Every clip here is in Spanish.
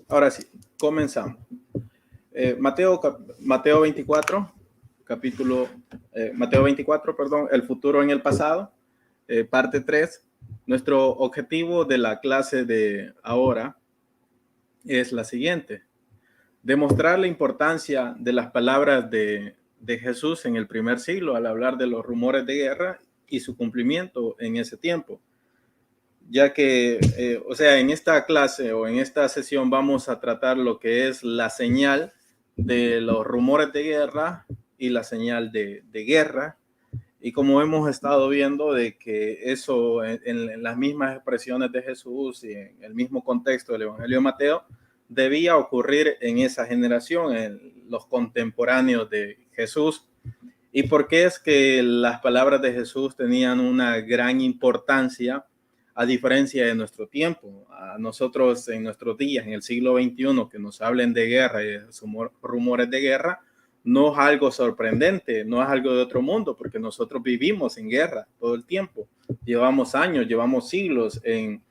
Ahora sí, comenzamos. Mateo 24, Mateo 24, perdón, el futuro en el pasado, parte 3. Nuestro objetivo de la clase de ahora es la siguiente: demostrar la importancia de las palabras de Jesús en el primer siglo al hablar de los rumores de guerra y su cumplimiento en ese tiempo. Ya que, en esta clase o en esta sesión vamos a tratar lo que es la señal de los rumores de guerra y la señal de guerra. Y como hemos estado viendo de que eso en las mismas expresiones de Jesús y en el mismo contexto del Evangelio de Mateo, debía ocurrir en esa generación, en los contemporáneos de Jesús. ¿Y por qué es que las palabras de Jesús tenían una gran importancia a diferencia de nuestro tiempo? A nosotros en nuestros días, en el siglo XXI, que nos hablen de guerra y de rumores de guerra, no es algo sorprendente, no es algo de otro mundo, porque nosotros vivimos en guerra todo el tiempo. Llevamos años, llevamos siglos en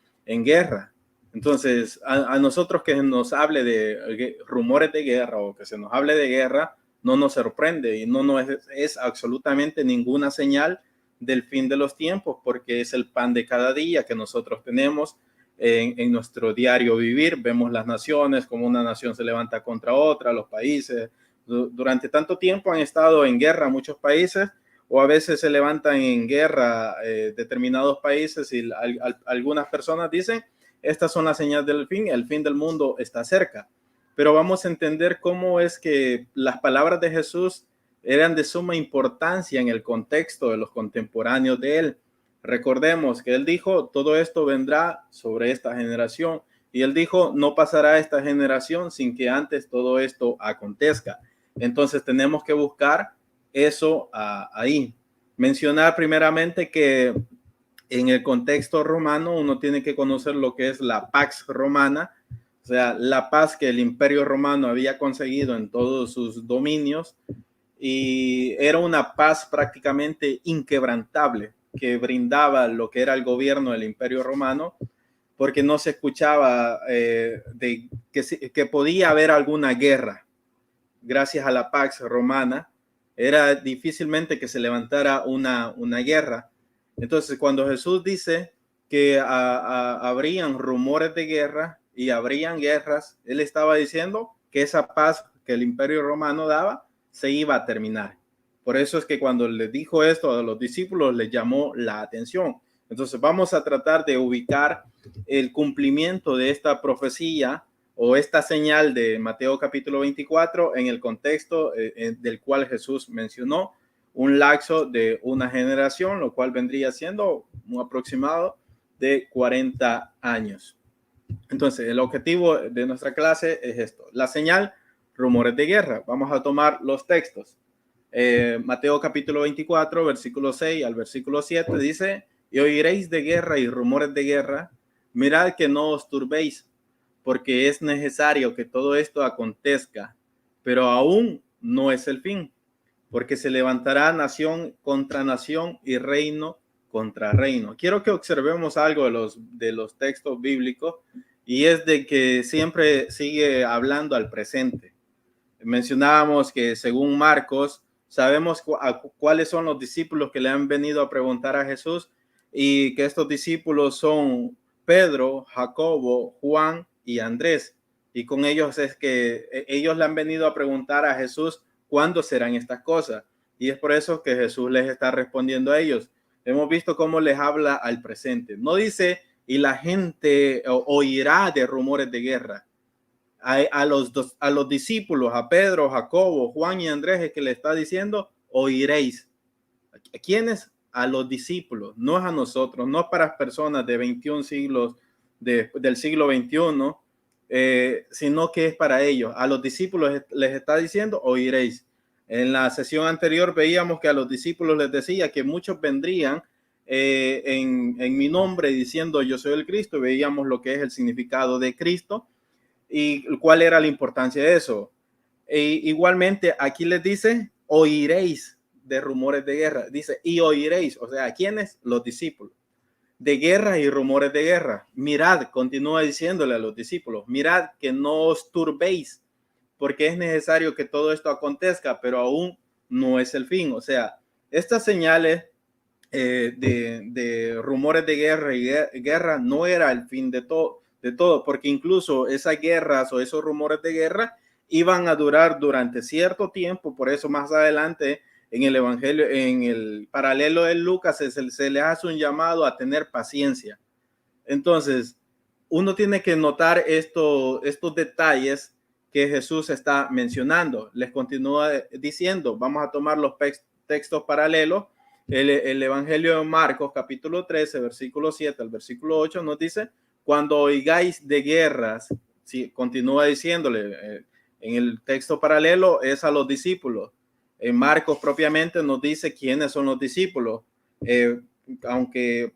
guerra. Entonces, a nosotros que nos hable de rumores de guerra o que se nos hable de guerra, no nos sorprende y no es absolutamente ninguna señal del fin de los tiempos, porque es el pan de cada día que nosotros tenemos en nuestro diario vivir. Vemos las naciones, como una nación se levanta contra otra, los países. Durante tanto tiempo han estado en guerra muchos países, o a veces se levantan en guerra determinados países y algunas personas dicen, estas son las señales del fin, el fin del mundo está cerca. Pero vamos a entender cómo es que las palabras de Jesús eran de suma importancia en el contexto de los contemporáneos de él. Recordemos que él dijo, todo esto vendrá sobre esta generación. Y él dijo, no pasará esta generación sin que antes todo esto acontezca. Entonces tenemos que buscar eso ahí. Mencionar primeramente que en el contexto romano uno tiene que conocer lo que es la Pax Romana, o sea, la paz que el Imperio Romano había conseguido en todos sus dominios, y era una paz prácticamente inquebrantable que brindaba lo que era el gobierno del Imperio Romano, porque no se escuchaba que podía haber alguna guerra. Gracias a la Pax Romana, era difícilmente que se levantara una guerra. Entonces, cuando Jesús dice que habrían rumores de guerra y habrían guerras, él estaba diciendo que esa paz que el Imperio Romano daba se iba a terminar. Por eso es que cuando le dijo esto a los discípulos, les llamó la atención. Entonces, vamos a tratar de ubicar el cumplimiento de esta profecía o esta señal de Mateo capítulo 24 en el contexto del cual Jesús mencionó un lapso de una generación, lo cual vendría siendo un aproximado de 40 años. Entonces, el objetivo de nuestra clase es esto: la señal, rumores de guerra. Vamos a tomar los textos. Mateo capítulo 24, versículo 6 al versículo 7 dice, y oiréis de guerra y rumores de guerra, mirad que no os turbéis, porque es necesario que todo esto acontezca, pero aún no es el fin, porque se levantará nación contra nación y reino contra reino. Quiero que observemos algo de los textos bíblicos, y es de que siempre sigue hablando al presente. Mencionábamos que según Marcos, sabemos cuáles son los discípulos que le han venido a preguntar a Jesús, y que estos discípulos son Pedro, Jacobo, Juan y Andrés. Y con ellos es que ellos le han venido a preguntar a Jesús cuándo serán estas cosas. Y es por eso que Jesús les está respondiendo a ellos. Hemos visto cómo les habla al presente. No dice, y la gente oirá de rumores de guerra. A los discípulos, a Pedro, Jacobo, Juan y Andrés, es que le está diciendo, oiréis. ¿A quiénes? A los discípulos, no es a nosotros, no para personas de 21 siglos del siglo XXI, sino que es para ellos. A los discípulos les está diciendo, oiréis. En la sesión anterior veíamos que a los discípulos les decía que muchos vendrían en mi nombre diciendo yo soy el Cristo. Veíamos lo que es el significado de Cristo y cuál era la importancia de eso. Igualmente aquí les dice, oiréis de rumores de guerra. Dice, y oiréis, o sea, ¿a quiénes? Los discípulos. de guerra y rumores de guerra. Mirad, continúa diciéndole a los discípulos, mirad que no os turbéis, porque es necesario que todo esto acontezca, pero aún no es el fin. O sea, estas señales de rumores de guerra y guerra no era el fin de todo, porque incluso esas guerras o esos rumores de guerra iban a durar durante cierto tiempo. Por eso más adelante en el evangelio, en el paralelo de Lucas, se le hace un llamado a tener paciencia. Entonces, uno tiene que notar estos detalles que Jesús está mencionando. Les continúa diciendo, vamos a tomar los textos paralelos. El Evangelio de Marcos, capítulo 13, versículo 7 al versículo 8, nos dice, cuando oigáis de guerras, sí, continúa diciéndole, en el texto paralelo es a los discípulos. En Marcos propiamente nos dice quiénes son los discípulos, aunque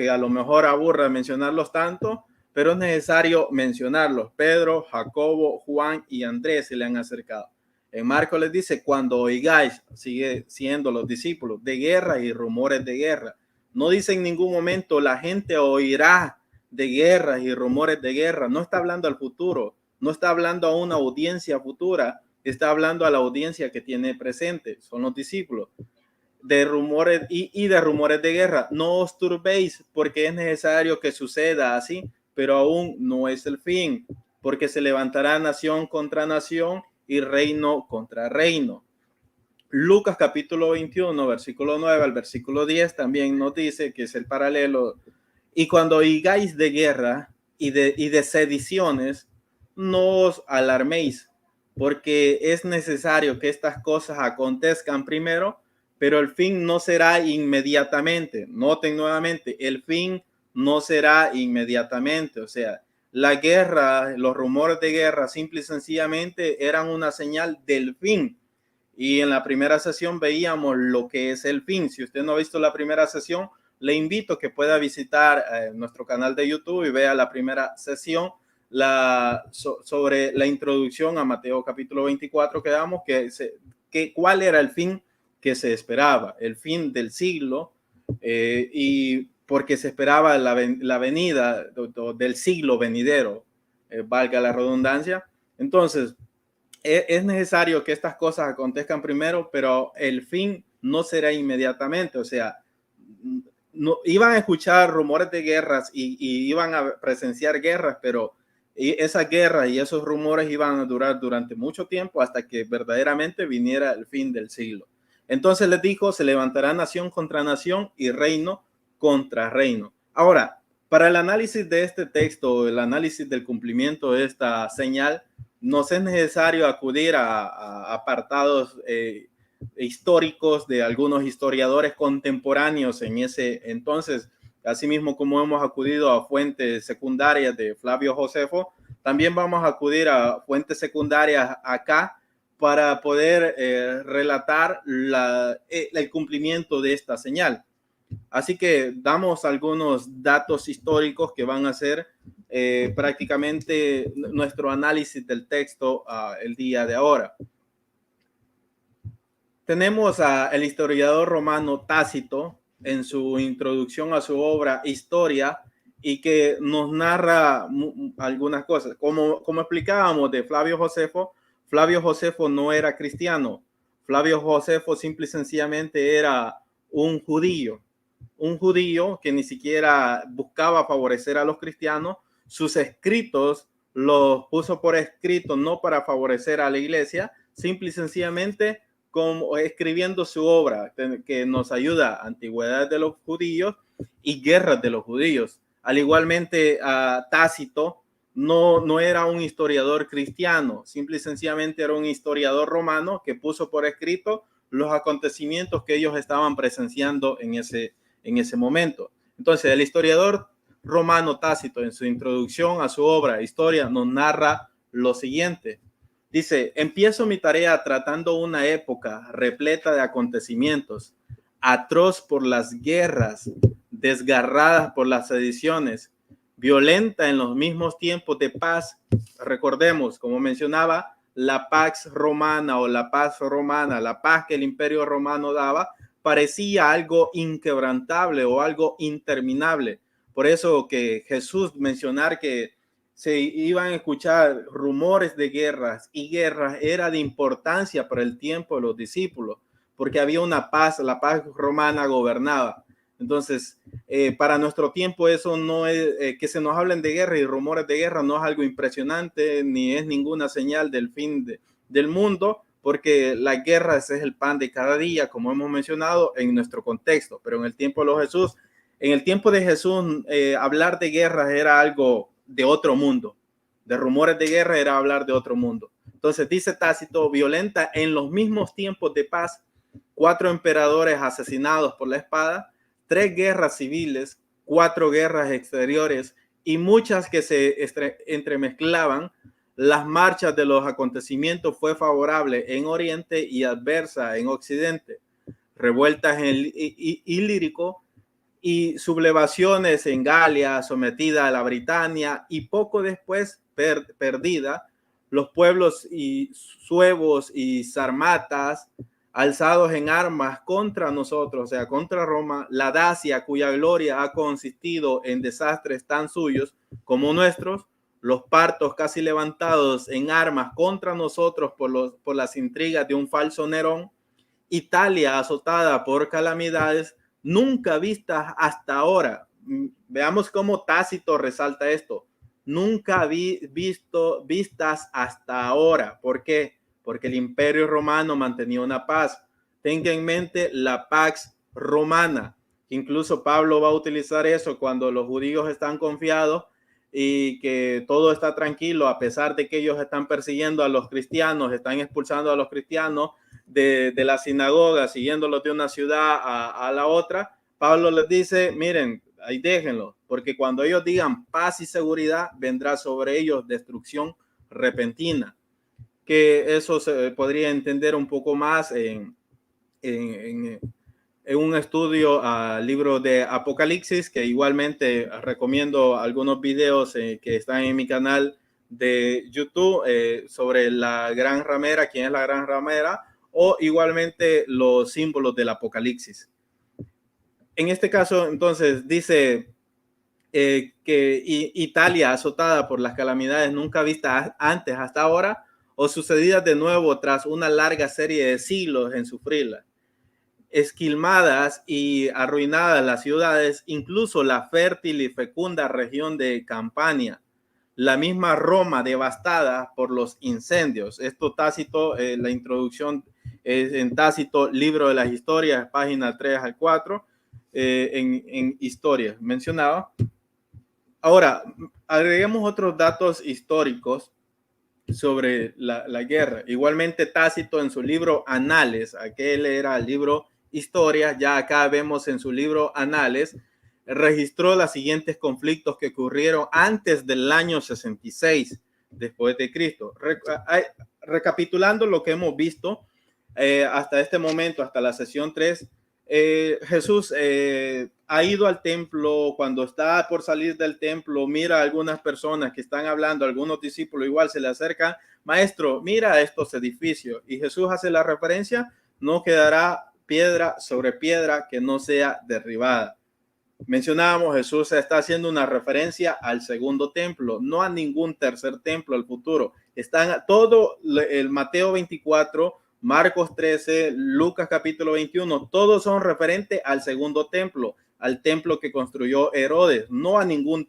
a lo mejor aburra mencionarlos tanto, pero es necesario mencionarlos. Pedro, Jacobo, Juan y Andrés se le han acercado. En Marcos les dice, cuando oigáis, sigue siendo los discípulos, de guerra y rumores de guerra. No dice en ningún momento la gente oirá de guerras y rumores de guerra. No está hablando al futuro, no está hablando a una audiencia futura, está hablando a la audiencia que tiene presente, son los discípulos. De rumores y de rumores de guerra. No os turbéis, porque es necesario que suceda así, pero aún no es el fin, porque se levantará nación contra nación y reino contra reino. Lucas capítulo 21, versículo 9 al versículo 10 también nos dice, que es el paralelo, y cuando oigáis de guerra y de sediciones, no os alarméis, porque es necesario que estas cosas acontezcan primero, pero el fin no será inmediatamente. Noten nuevamente, el fin no será inmediatamente. O sea, la guerra, los rumores de guerra, simple y sencillamente eran una señal del fin. Y en la primera sesión veíamos lo que es el fin. Si usted no ha visto la primera sesión, le invito a que pueda visitar nuestro canal de YouTube y vea la primera sesión sobre la introducción a Mateo capítulo 24 que damos, cuál era el fin que se esperaba, el fin del siglo, y porque se esperaba la venida del siglo venidero, valga la redundancia. Entonces, es necesario que estas cosas acontezcan primero, pero el fin no será inmediatamente. O sea, no, iban a escuchar rumores de guerras y iban a presenciar guerras, pero esas guerras y esos rumores iban a durar durante mucho tiempo hasta que verdaderamente viniera el fin del siglo. Entonces les dijo, se levantará nación contra nación y reino contra reino. Ahora, para el análisis de este texto, el análisis del cumplimiento de esta señal, nos es necesario acudir a apartados históricos de algunos historiadores contemporáneos en ese entonces, asimismo como hemos acudido a fuentes secundarias de Flavio Josefo, también vamos a acudir a fuentes secundarias acá para poder relatar el cumplimiento de esta señal. Así que damos algunos datos históricos que van a ser prácticamente nuestro análisis del texto el día de ahora. Tenemos al historiador romano Tácito en su introducción a su obra Historia, y que nos narra algunas cosas. Como explicábamos de Flavio Josefo no era cristiano. Flavio Josefo simple y sencillamente era un judío que ni siquiera buscaba favorecer a los cristianos. Sus escritos los puso por escrito no para favorecer a la iglesia, simple y sencillamente como escribiendo su obra que nos ayuda, Antigüedad de los Judíos y Guerras de los Judíos. Al igualmente, Tácito no era un historiador cristiano, simple y sencillamente era un historiador romano que puso por escrito los acontecimientos que ellos estaban presenciando en ese momento. Entonces, el historiador romano Tácito, en su introducción a su obra Historia, nos narra lo siguiente. Dice, empiezo mi tarea tratando una época repleta de acontecimientos, atroz por las guerras, desgarrada por las sediciones, violenta en los mismos tiempos de paz. Recordemos, como mencionaba, la Pax Romana o la paz romana, la paz que el Imperio Romano daba, parecía algo inquebrantable o algo interminable. Por eso que Jesús mencionar que se iban a escuchar rumores de guerras y guerras era de importancia para el tiempo de los discípulos, porque había una paz, la paz romana gobernaba. Entonces, para nuestro tiempo eso no es, que se nos hablen de guerra y rumores de guerra no es algo impresionante, ni es ninguna señal del fin del mundo, porque la guerra es el pan de cada día, como hemos mencionado en nuestro contexto. Pero en el tiempo de Jesús, hablar de guerras era algo de otro mundo. De rumores de guerra era hablar de otro mundo. Entonces dice Tácito, violenta en los mismos tiempos de paz, 4 emperadores asesinados por la espada, 3 guerras civiles, 4 guerras exteriores y muchas que se entremezclaban. Las marchas de los acontecimientos fue favorable en Oriente y adversa en Occidente. Revueltas en Ilírico y sublevaciones en Galia, sometida a la Britania y poco después perdida. Los pueblos y suevos y sarmatas alzados en armas contra nosotros, o sea, contra Roma, la Dacia, cuya gloria ha consistido en desastres tan suyos como nuestros, los partos casi levantados en armas contra nosotros por las intrigas de un falso Nerón, Italia azotada por calamidades nunca vistas hasta ahora. Veamos cómo Tácito resalta esto. Nunca vistas hasta ahora. ¿Por qué? Porque el Imperio Romano mantenía una paz. Tenga en mente la Pax Romana. Incluso Pablo va a utilizar eso cuando los judíos están confiados y que todo está tranquilo, a pesar de que ellos están persiguiendo a los cristianos, están expulsando a los cristianos de la sinagoga, siguiéndolos de una ciudad a la otra. Pablo les dice, miren, ahí déjenlo, porque cuando ellos digan paz y seguridad, vendrá sobre ellos destrucción repentina. Que eso se podría entender un poco más en un estudio al libro de Apocalipsis, que igualmente recomiendo algunos videos que están en mi canal de YouTube sobre la gran ramera, quién es la gran ramera, o igualmente los símbolos del Apocalipsis. En este caso, entonces, dice que Italia azotada por las calamidades nunca vistas antes hasta ahora, o sucedidas de nuevo tras una larga serie de siglos en sufrirlas. Esquilmadas y arruinadas las ciudades, incluso la fértil y fecunda región de Campania, la misma Roma devastada por los incendios. Esto Tácito, la introducción es en Tácito, libro de las historias, página 3 al 4, en historias mencionaba. Ahora, agreguemos otros datos históricos sobre la guerra. Igualmente Tácito en su libro Anales, aquel era el libro Historia, ya acá vemos en su libro Anales, registró los siguientes conflictos que ocurrieron antes del año 66 después de Cristo. Recapitulando lo que hemos visto hasta este momento, hasta la sesión 3, Jesús ha ido al templo. Cuando está por salir del templo, mira a algunas personas que están hablando, algunos discípulos igual se le acercan, maestro, mira estos edificios, y Jesús hace la referencia, no quedará piedra sobre piedra que no sea derribada. Mencionábamos, Jesús está haciendo una referencia al segundo templo, no a ningún tercer templo al futuro. Están todo el Mateo 24, Marcos 13, Lucas capítulo 21, todos son referentes al segundo templo, al templo que construyó Herodes, no a ningún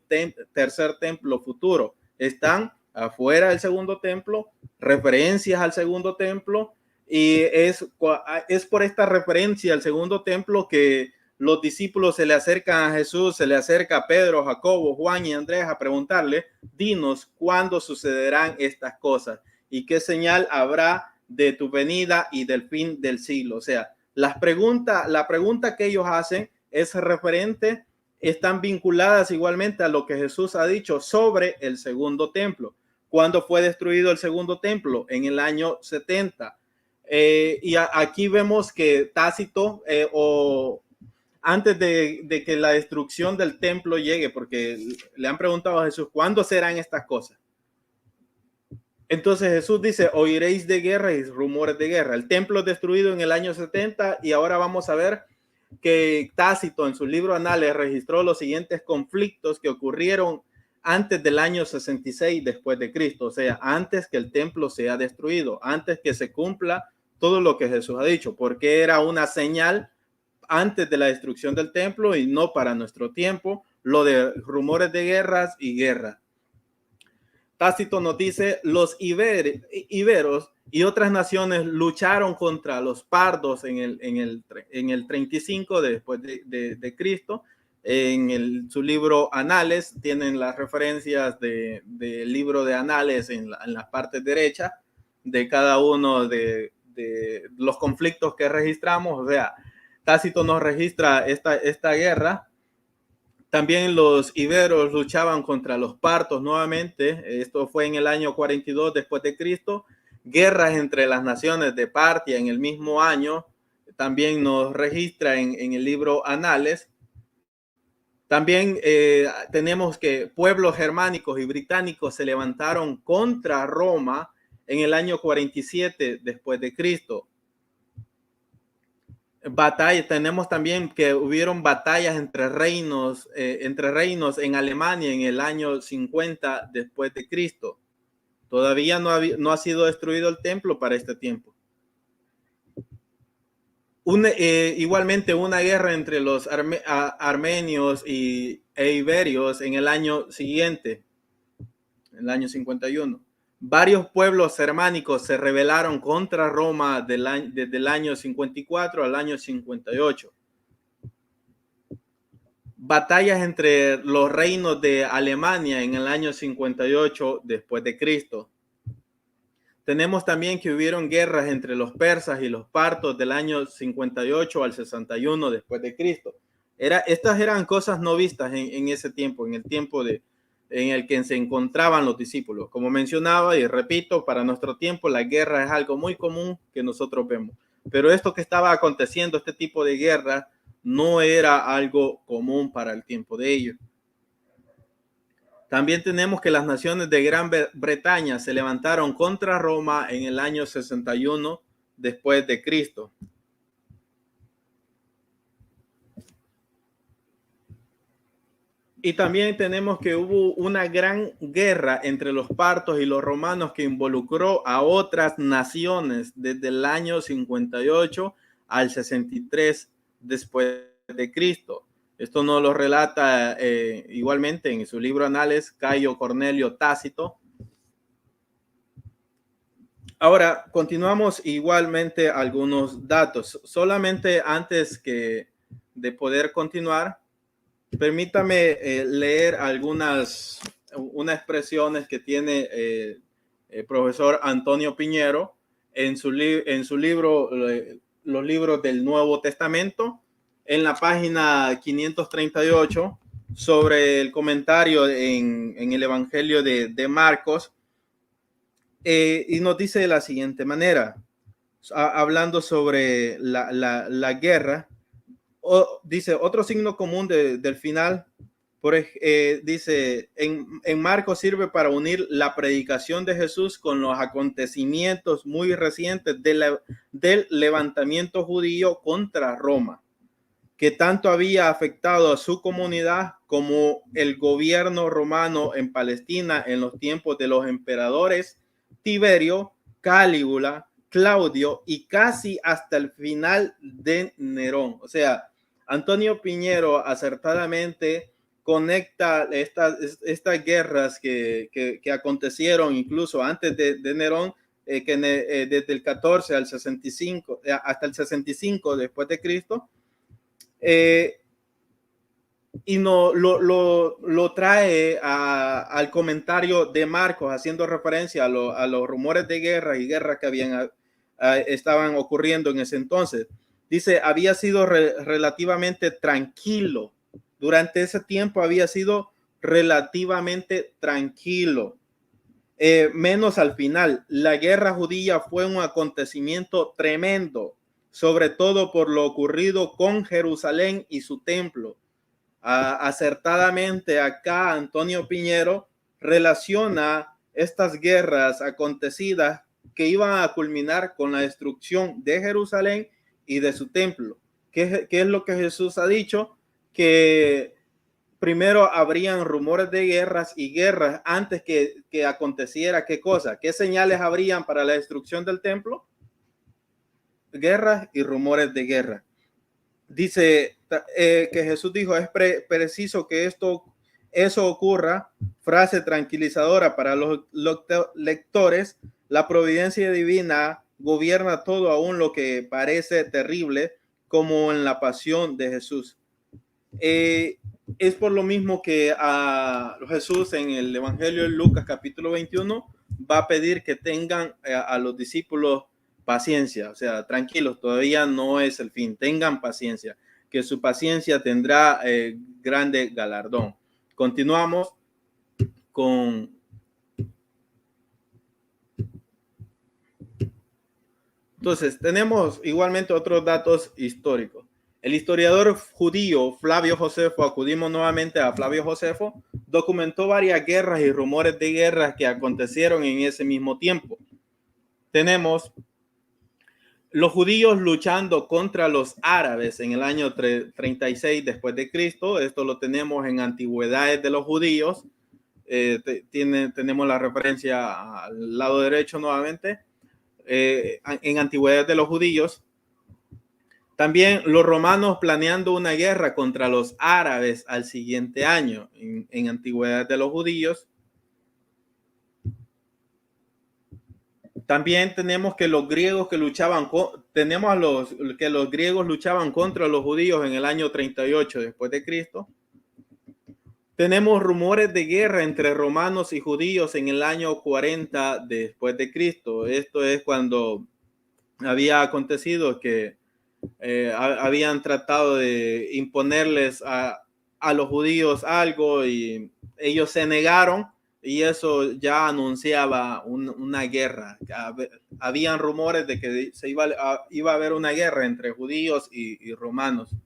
tercer templo futuro. Están afuera del segundo templo, referencias al segundo templo, y es por esta referencia al segundo templo que los discípulos se le acercan a Jesús, se le acerca a Pedro, Jacobo, Juan y Andrés a preguntarle, dinos cuándo sucederán estas cosas y qué señal habrá de tu venida y del fin del siglo. O sea, la pregunta que ellos hacen es referente, están vinculadas igualmente a lo que Jesús ha dicho sobre el segundo templo. ¿Cuándo fue destruido el segundo templo? En el año 70. Y aquí vemos que Tácito antes de que la destrucción del templo llegue, porque le han preguntado a Jesús, ¿cuándo serán estas cosas? Entonces Jesús dice, oiréis de guerra y rumores de guerra. El templo destruido en el año 70 y ahora vamos a ver que Tácito en su libro Anales registró los siguientes conflictos que ocurrieron antes del año 66 después de Cristo, o sea, antes que el templo sea destruido, antes que se cumpla todo lo que Jesús ha dicho, porque era una señal antes de la destrucción del templo y no para nuestro tiempo, lo de rumores de guerras y guerra. Tácito nos dice, los iberos y otras naciones lucharon contra los pardos en el 35 después de Cristo. Su libro Anales tienen las referencias del libro de Anales en la parte derecha de cada uno de los conflictos que registramos. O sea, Tácito nos registra esta guerra. También los iberos luchaban contra los partos nuevamente. Esto fue en el año 42 después de Cristo. Guerras entre las naciones de Partia en el mismo año. También nos registra en el libro Anales. También tenemos que pueblos germánicos y británicos se levantaron contra Roma en el año 47 después de Cristo. Batalla, tenemos también que hubieron batallas entre reinos en Alemania en el año 50 después de Cristo. Todavía no ha sido destruido el templo para este tiempo. Igualmente una guerra entre los armenios e iberios en el año siguiente, en el año 51. Varios pueblos germánicos se rebelaron contra Roma desde el año 54 al año 58. Batallas entre los reinos de Alemania en el año 58 después de Cristo. Tenemos también que hubieron guerras entre los persas y los partos del año 58 al 61 después de Cristo. Estas eran cosas no vistas en ese tiempo, en el tiempo en el que se encontraban los discípulos. Como mencionaba y repito, para nuestro tiempo la guerra es algo muy común que nosotros vemos. Pero esto que estaba aconteciendo, este tipo de guerra, no era algo común para el tiempo de ellos. También tenemos que las naciones de Gran Bretaña se levantaron contra Roma en el año 61 después de Cristo. Y también tenemos que hubo una gran guerra entre los partos y los romanos que involucró a otras naciones desde el año 58 al 63 después de Cristo. Esto nos lo relata igualmente en su libro Anales Cayo Cornelio Tácito. Ahora, continuamos igualmente algunos datos. Solamente antes de poder continuar, permítame leer unas expresiones que tiene el profesor Antonio Piñero en su libro, los libros del Nuevo Testamento, en la página 538, sobre el comentario en el Evangelio de Marcos, y nos dice de la siguiente manera, hablando sobre la guerra. Dice otro signo común del final, dice en Marcos sirve para unir la predicación de Jesús con los acontecimientos muy recientes del levantamiento judío contra Roma, que tanto había afectado a su comunidad como el gobierno romano en Palestina en los tiempos de los emperadores Tiberio, Calígula, Claudio y casi hasta el final de Nerón. O sea, Antonio Piñero acertadamente conecta estas guerras que acontecieron incluso antes de Nerón, desde el 14 al 65, hasta el 65 después de Cristo, y lo trae al comentario de Marcos, haciendo referencia a los rumores de guerra y guerras que estaban ocurriendo en ese entonces. Dice, había sido relativamente tranquilo. Durante ese tiempo había sido relativamente tranquilo. Menos al final. La guerra judía fue un acontecimiento tremendo, sobre todo por lo ocurrido con Jerusalén y su templo. Acertadamente acá Antonio Piñero relaciona estas guerras acontecidas que iban a culminar con la destrucción de Jerusalén y de su templo. ¿Qué es lo que Jesús ha dicho? Que primero habrían rumores de guerras y guerras antes que aconteciera qué cosa. ¿Qué señales habrían para la destrucción del templo? Guerras y rumores de guerra. Dice que Jesús dijo, es preciso que eso ocurra. Frase tranquilizadora para los lectores. La providencia divina gobierna todo, aún lo que parece terrible, como en la pasión de Jesús. Es por lo mismo que a Jesús en el Evangelio de Lucas capítulo 21 va a pedir que tengan a los discípulos paciencia, o sea, tranquilos, todavía no es el fin, tengan paciencia, que su paciencia tendrá grande galardón. Continuamos con... Entonces, tenemos igualmente otros datos históricos. El historiador judío Flavio Josefo, acudimos nuevamente a Flavio Josefo, documentó varias guerras y rumores de guerras que acontecieron en ese mismo tiempo. Tenemos los judíos luchando contra los árabes en el año 36 después de Cristo. Esto lo tenemos en Antigüedades de los Judíos. Tenemos la referencia al lado derecho nuevamente. En Antigüedades de los Judíos. También los romanos planeando una guerra contra los árabes al siguiente año en Antigüedades de los Judíos. También tenemos que los griegos que luchaban, los griegos luchaban contra los judíos en el año 38 después de Cristo. Tenemos rumores de guerra entre romanos y judíos en el año 40 después de Cristo. Esto es cuando había acontecido que habían tratado de imponerles a los judíos algo y ellos se negaron. Y eso ya anunciaba una guerra. Habían rumores de que iba a haber una guerra entre judíos y romanos.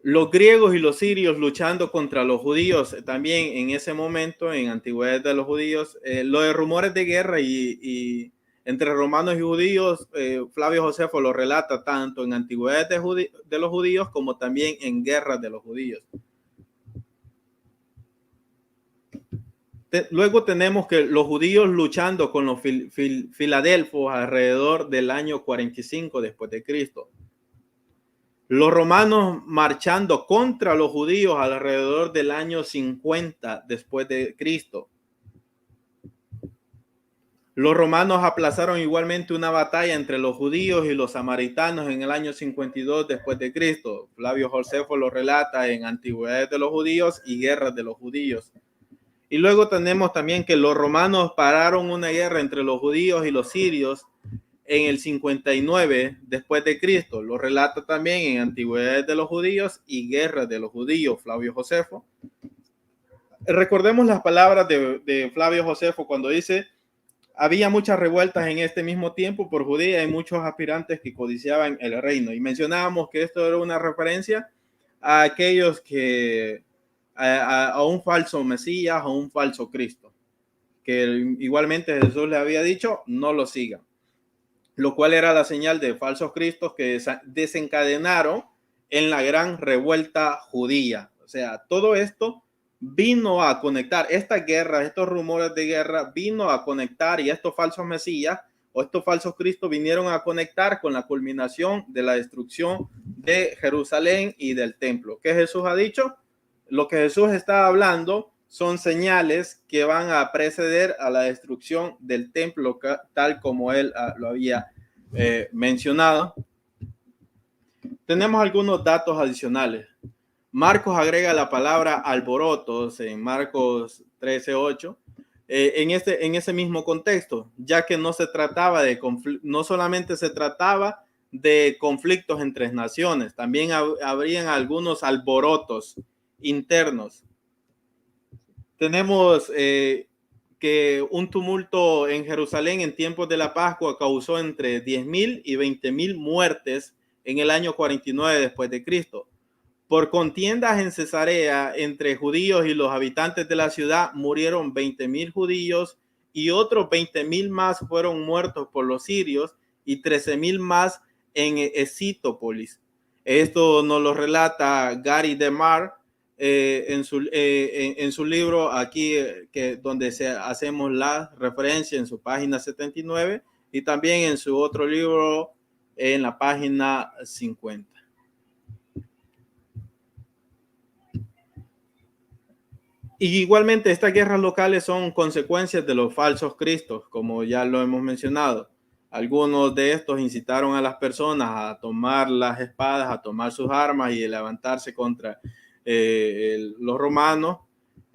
Los griegos y los sirios luchando contra los judíos también en ese momento, en Antigüedades de los Judíos. Lo de rumores de guerra y entre romanos y judíos, Flavio Josefo lo relata tanto en Antigüedades de los Judíos como también en Guerras de los Judíos. Luego tenemos que los judíos luchando con los filadelfos alrededor del año 45 después de Cristo. Los romanos marchando contra los judíos alrededor del año 50 después de Cristo. Los romanos aplazaron igualmente una batalla entre los judíos y los samaritanos en el año 52 después de Cristo. Flavio Josefo lo relata en Antigüedades de los Judíos y Guerras de los Judíos. Y luego tenemos también que los romanos pararon una guerra entre los judíos y los sirios en el 59 después de Cristo. Lo relata también en Antigüedades de los Judíos y Guerras de los Judíos, Flavio Josefo. Recordemos las palabras de Flavio Josefo cuando dice: había muchas revueltas en este mismo tiempo por Judea y muchos aspirantes que codiciaban el reino. Y mencionábamos que esto era una referencia a aquellos que a un falso Mesías o un falso Cristo, que igualmente Jesús le había dicho no lo sigan, lo cual era la señal de falsos cristos que desencadenaron en la gran revuelta judía. O sea, todo esto vino a conectar, esta guerra, estos rumores de guerra vino a conectar, y estos falsos mesías o estos falsos cristos vinieron a conectar con la culminación de la destrucción de Jerusalén y del templo. ¿Qué Jesús ha dicho? Lo que Jesús está hablando son señales que van a preceder a la destrucción del templo, tal como él lo había mencionado. Tenemos algunos datos adicionales. Marcos agrega la palabra alborotos en Marcos 13:8 en ese mismo contexto, ya que no se trataba no solamente se trataba de conflictos entre naciones, también habrían algunos alborotos internos. Tenemos que un tumulto en Jerusalén en tiempos de la Pascua causó entre 10,000 y 20,000 muertes en el año 49 después de Cristo. Por contiendas en Cesarea entre judíos y los habitantes de la ciudad murieron 20,000 judíos y otros 20,000 más fueron muertos por los sirios y 13,000 más en Escítópolis. Esto nos lo relata Gary DeMar en su libro aquí, donde hacemos la referencia en su página 79 y también en su otro libro en la página 50. Y igualmente estas guerras locales son consecuencias de los falsos cristos, como ya lo hemos mencionado. Algunos de estos incitaron a las personas a tomar las espadas, a tomar sus armas y levantarse contra los romanos.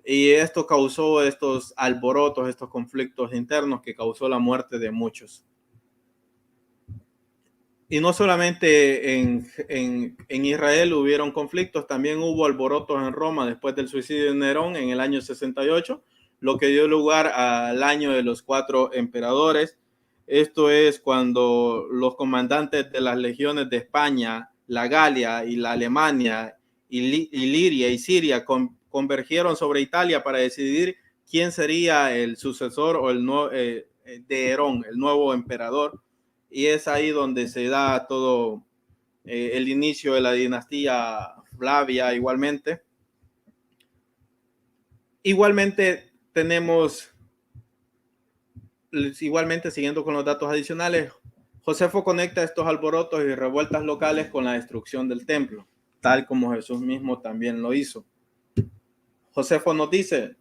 Y esto causó estos alborotos, estos conflictos internos que causó la muerte de muchos. Y no solamente en Israel hubieron conflictos, también hubo alborotos en Roma después del suicidio de Nerón en el año 68, lo que dio lugar al año de los 4 emperadores. Esto es cuando los comandantes de las legiones de España, la Galia y la Alemania y Liria y Siria convergieron sobre Italia para decidir quién sería el sucesor o de Nerón, el nuevo emperador. Y es ahí donde se da todo el inicio de la dinastía Flavia igualmente. Tenemos, siguiendo con los datos adicionales, Josefo conecta estos alborotos y revueltas locales con la destrucción del templo, tal como Jesús mismo también lo hizo. Josefo nos dice,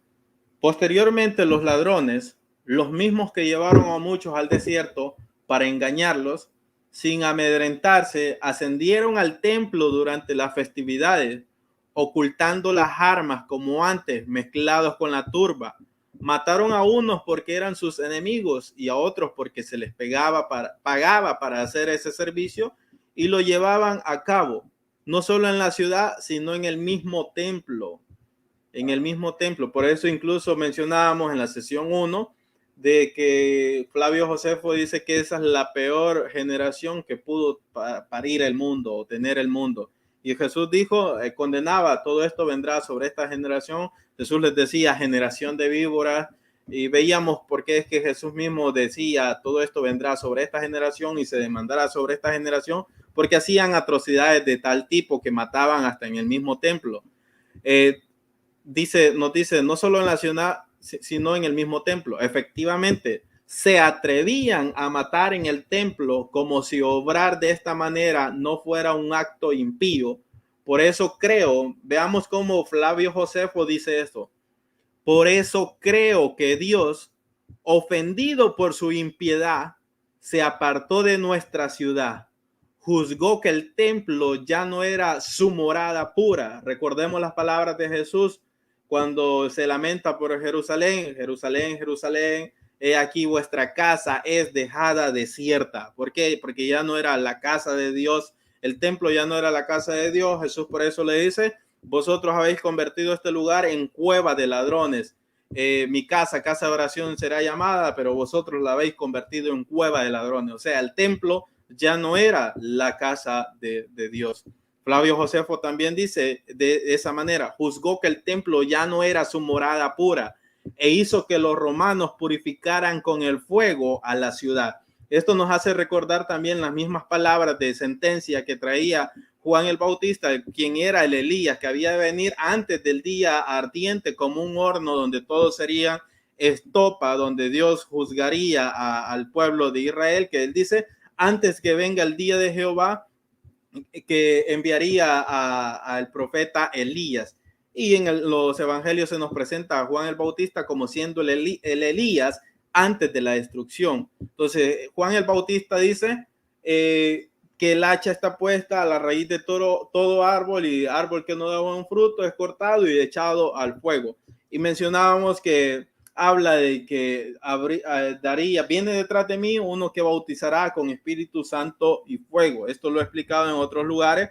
posteriormente los ladrones, los mismos que llevaron a muchos al desierto para engañarlos, sin amedrentarse, ascendieron al templo durante las festividades, ocultando las armas como antes, mezclados con la turba. Mataron a unos porque eran sus enemigos y a otros porque se les pagaba para hacer ese servicio y lo llevaban a cabo, no solo en la ciudad, sino en el mismo templo. Por eso incluso mencionábamos en la sesión 1 de que Flavio Josefo dice que esa es la peor generación que pudo parir el mundo o tener el mundo. Y Jesús dijo, condenaba, todo esto vendrá sobre esta generación. Jesús les decía, generación de víboras. Y veíamos por qué es que Jesús mismo decía, todo esto vendrá sobre esta generación y se demandará sobre esta generación, porque hacían atrocidades de tal tipo que mataban hasta en el mismo templo. Nos dice, no solo en la ciudad, sino en el mismo templo. Efectivamente, se atrevían a matar en el templo como si obrar de esta manera no fuera un acto impío. Por eso creo, veamos cómo Flavio Josefo dice esto. Por eso creo que Dios, ofendido por su impiedad, se apartó de nuestra ciudad. Juzgó que el templo ya no era su morada pura. Recordemos las palabras de Jesús cuando se lamenta por Jerusalén, Jerusalén, Jerusalén, he aquí vuestra casa es dejada desierta. ¿Por qué? Porque ya no era la casa de Dios, el templo ya no era la casa de Dios. Jesús por eso le dice, vosotros habéis convertido este lugar en cueva de ladrones. Mi casa, casa de oración será llamada, pero vosotros la habéis convertido en cueva de ladrones. O sea, el templo ya no era la casa de Dios. Flavio Josefo también dice de esa manera, juzgó que el templo ya no era su morada pura e hizo que los romanos purificaran con el fuego a la ciudad. Esto nos hace recordar también las mismas palabras de sentencia que traía Juan el Bautista, quien era el Elías que había de venir antes del día ardiente como un horno donde todo sería estopa, donde Dios juzgaría al pueblo de Israel, que él dice, antes que venga el día de Jehová, que enviaría al profeta Elías. Y en los evangelios se nos presenta a Juan el Bautista como siendo el Elías antes de la destrucción. Entonces, Juan el Bautista dice que el hacha está puesta a la raíz de todo árbol, y árbol que no da buen fruto es cortado y echado al fuego. Y mencionábamos que habla de que viene detrás de mí uno que bautizará con Espíritu Santo y fuego. Esto lo he explicado en otros lugares,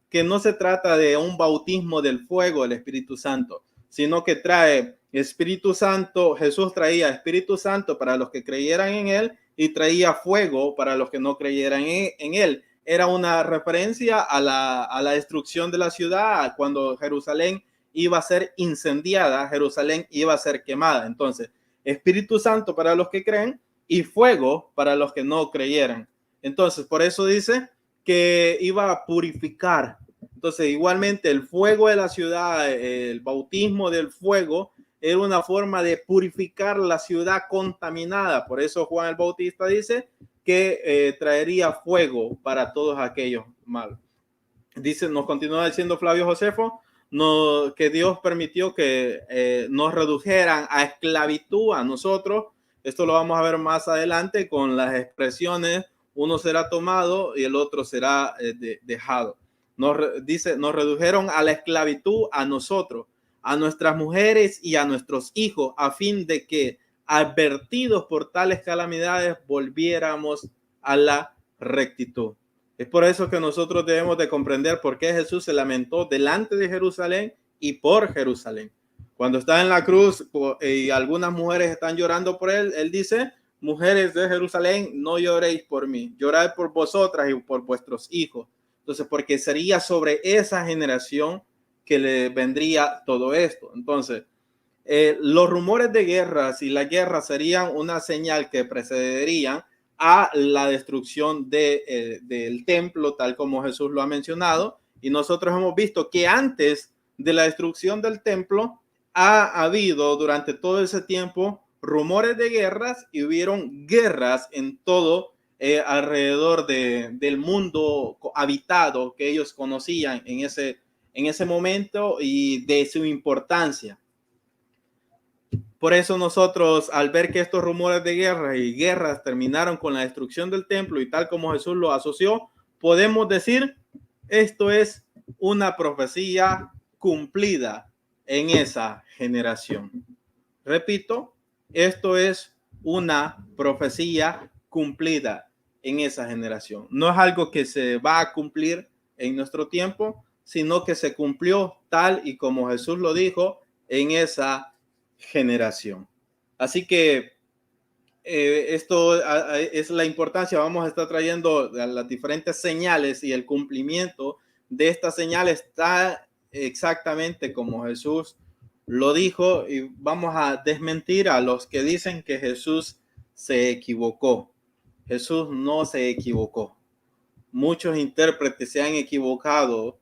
que no se trata de un bautismo del fuego del Espíritu Santo, sino que trae Espíritu Santo. Jesús traía Espíritu Santo para los que creyeran en él y traía fuego para los que no creyeran en él. era una referencia a la destrucción de la ciudad, cuando Jerusalén iba a ser incendiada, Jerusalén iba a ser quemada. Entonces, Espíritu Santo para los que creen y fuego para los que no creyeran. Entonces, por eso dice que iba a purificar. Entonces, igualmente, el fuego de la ciudad, el bautismo del fuego, era una forma de purificar la ciudad contaminada. Por eso Juan el Bautista dice que traería fuego para todos aquellos malos. Dice, nos continúa diciendo Flavio Josefo, no, que Dios permitió que nos redujeran a esclavitud a nosotros. Esto lo vamos a ver más adelante con las expresiones, uno será tomado y el otro será dejado. Dice, nos redujeron a la esclavitud a nosotros, a nuestras mujeres y a nuestros hijos, a fin de que, advertidos por tales calamidades, volviéramos a la rectitud. Es por eso que nosotros debemos de comprender por qué Jesús se lamentó delante de Jerusalén y por Jerusalén. Cuando está en la cruz y algunas mujeres están llorando por él, él dice, mujeres de Jerusalén, no lloréis por mí, llorad por vosotras y por vuestros hijos. Entonces, porque sería sobre esa generación que le vendría todo esto. Entonces, los rumores de guerras y la guerra serían una señal que precederían a la destrucción del templo, tal como Jesús lo ha mencionado. Y nosotros hemos visto que antes de la destrucción del templo ha habido durante todo ese tiempo rumores de guerras y hubieron guerras en todo alrededor del mundo habitado que ellos conocían en ese momento y de su importancia. Por eso nosotros, al ver que estos rumores de guerra y guerras terminaron con la destrucción del templo y tal como Jesús lo asoció, podemos decir, esto es una profecía cumplida en esa generación. Repito, esto es una profecía cumplida en esa generación. No es algo que se va a cumplir en nuestro tiempo, sino que se cumplió tal y como Jesús lo dijo en esa generación. Así que esto es la importancia. Vamos a estar trayendo las diferentes señales y el cumplimiento de estas señales está exactamente como Jesús lo dijo, y vamos a desmentir a los que dicen que Jesús se equivocó. Jesús no se equivocó. Muchos intérpretes se han equivocado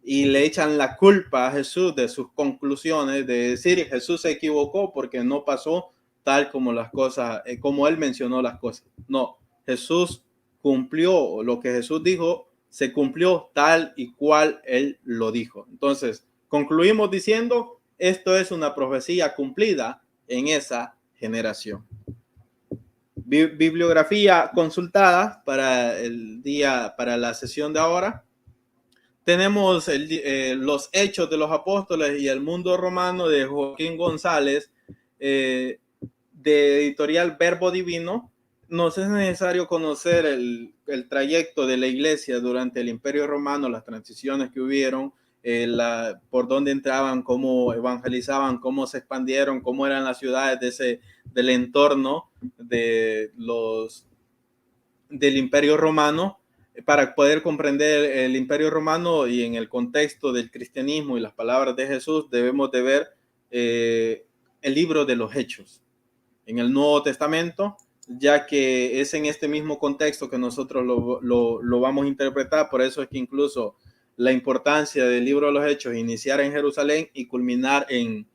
y le echan la culpa a Jesús de sus conclusiones, de decir Jesús se equivocó porque no pasó tal como las cosas, como él mencionó las cosas. No, Jesús cumplió lo que Jesús dijo, se cumplió tal y cual él lo dijo. Entonces, concluimos diciendo, esto es una profecía cumplida en esa generación. Bibliografía consultada para el día, para la sesión de ahora. Tenemos los Hechos de los Apóstoles y el Mundo Romano de Joaquín González, de editorial Verbo Divino. Nos es necesario conocer el trayecto de la iglesia durante el Imperio Romano, las transiciones que hubieron, por dónde entraban, cómo evangelizaban, cómo se expandieron, cómo eran las ciudades del entorno del Imperio Romano, para poder comprender el Imperio Romano y en el contexto del cristianismo y las palabras de Jesús, debemos de ver el libro de los Hechos en el Nuevo Testamento, ya que es en este mismo contexto que nosotros lo vamos a interpretar. Por eso es que incluso la importancia del libro de los Hechos, iniciar en Jerusalén y culminar en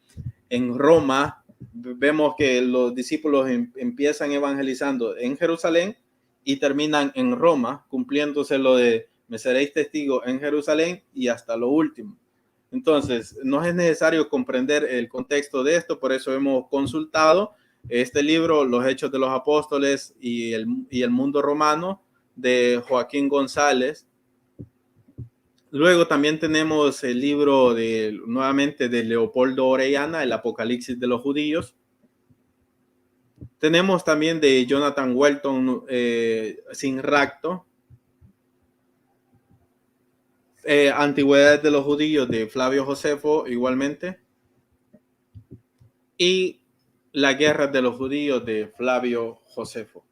Roma. Vemos que los discípulos empiezan evangelizando en Jerusalén y terminan en Roma, cumpliéndose lo de me seréis testigo en Jerusalén y hasta lo último. Entonces, no es necesario comprender el contexto de esto, por eso hemos consultado este libro, Los Hechos de los Apóstoles y el Mundo Romano, de Joaquín González. Luego también tenemos el libro nuevamente de Leopoldo Orellana, El Apocalipsis de los Judíos. Tenemos también de Jonathan Welton, Sin Rapto, Antigüedades de los Judíos, de Flavio Josefo, igualmente, y La Guerra de los Judíos, de Flavio Josefo.